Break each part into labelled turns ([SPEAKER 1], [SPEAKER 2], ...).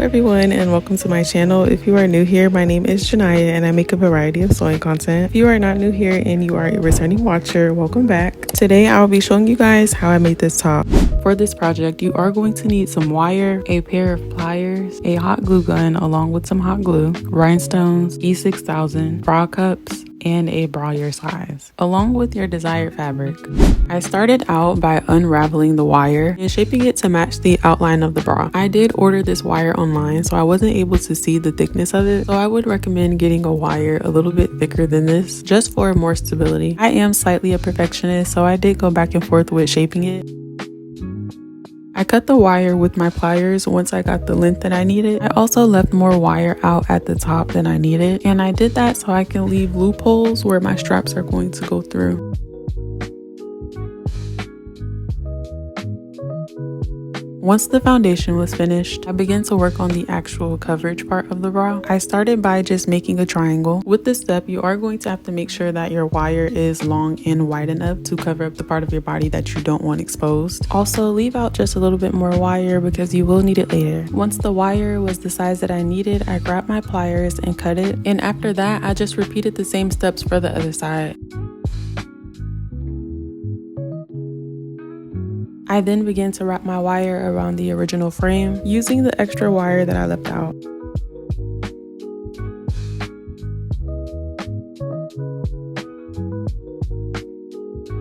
[SPEAKER 1] everyone, and welcome to my channel. If you are new here, my name is Janaya and I make a variety of sewing content. If you are not new here and you are a returning watcher, welcome back. Today I will be showing you guys how I made this top. For this project, you are going to need some wire, a pair of pliers, a hot glue gun along with some hot glue, rhinestones, E6000, bra cups, and a bra your size, along with your desired fabric. I started out by unraveling the wire and shaping it to match the outline of the bra. I did order this wire online, so I wasn't able to see the thickness of it, so I would recommend getting a wire a little bit thicker than this, just for more stability. I am slightly a perfectionist, so I did go back and forth with shaping it. I cut the wire with my pliers once I got the length that I needed. I also left more wire out at the top than I needed, and I did that so I can leave loopholes where my straps are going to go through. Once the foundation was finished, I began to work on the actual coverage part of the bra. I started by just making a triangle. With this step, you are going to have to make sure that your wire is long and wide enough to cover up the part of your body that you don't want exposed. Also, leave out just a little bit more wire because you will need it later. Once the wire was the size that I needed, I grabbed my pliers and cut it. And after that, I just repeated the same steps for the other side. I then began to wrap my wire around the original frame using the extra wire that I left out.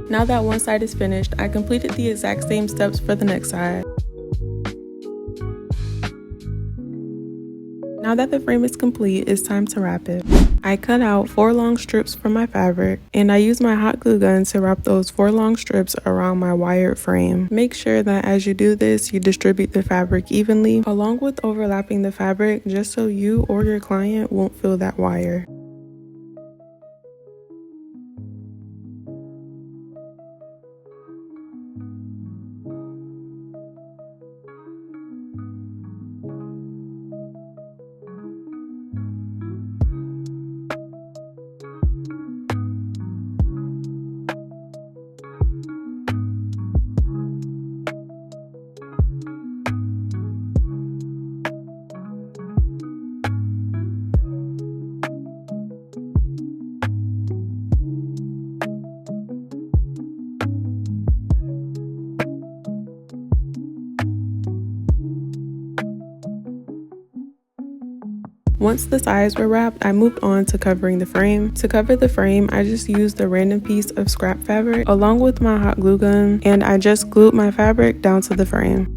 [SPEAKER 1] Now that one side is finished, I completed the exact same steps for the next side. Now that the frame is complete, it's time to wrap it. I cut out 4 long strips from my fabric, and I used my hot glue gun to wrap those 4 long strips around my wired frame. Make sure that as you do this, you distribute the fabric evenly, along with overlapping the fabric, just so you or your client won't feel that wire. Once the sides were wrapped, I moved on to covering the frame. To cover the frame, I just used a random piece of scrap fabric along with my hot glue gun, and I just glued my fabric down to the frame.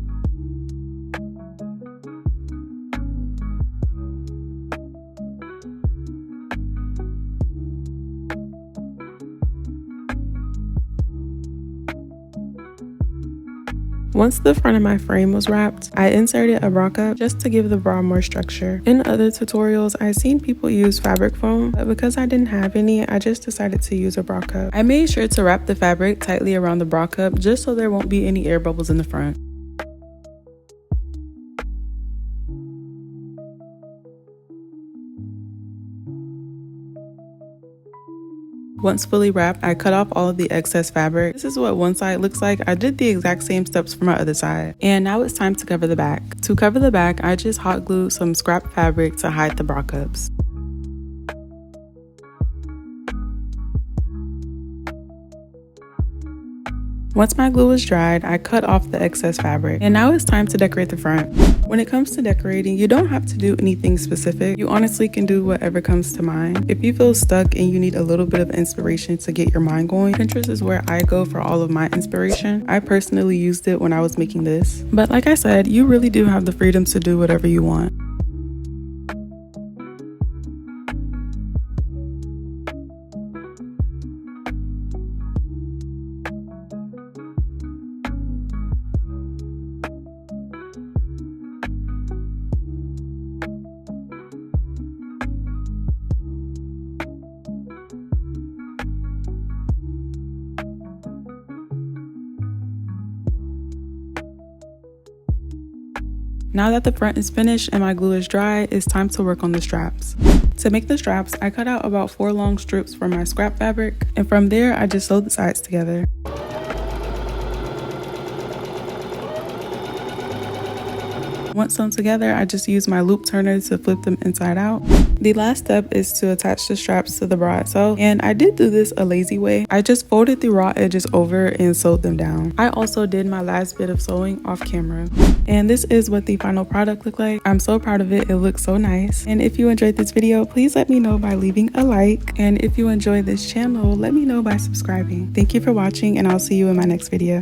[SPEAKER 1] Once the front of my frame was wrapped, I inserted a bra cup just to give the bra more structure. In other tutorials, I've seen people use fabric foam, but because I didn't have any, I just decided to use a bra cup. I made sure to wrap the fabric tightly around the bra cup just so there won't be any air bubbles in the front. Once fully wrapped, I cut off all of the excess fabric. This is what one side looks like. I did the exact same steps for my other side. And now it's time to cover the back. To cover the back, I just hot glued some scrap fabric to hide the bra cups. Once my glue was dried, I cut off the excess fabric. And now it's time to decorate the front. When it comes to decorating, you don't have to do anything specific. You honestly can do whatever comes to mind. If you feel stuck and you need a little bit of inspiration to get your mind going, Pinterest is where I go for all of my inspiration. I personally used it when I was making this. But like I said, you really do have the freedom to do whatever you want. Now that the front is finished and my glue is dry, it's time to work on the straps. To make the straps, I cut out about 4 long strips from my scrap fabric, and from there I just sewed the sides together. Once sewn together, I just use my loop turner to flip them inside out. The last step is to attach the straps to the bra itself, and I did do this a lazy way. I just folded the raw edges over and sewed them down. I also did my last bit of sewing off camera. And this is what the final product looked like. I'm so proud of it. It looks so nice. And if you enjoyed this video, please let me know by leaving a like. And if you enjoy this channel, let me know by subscribing. Thank you for watching, and I'll see you in my next video.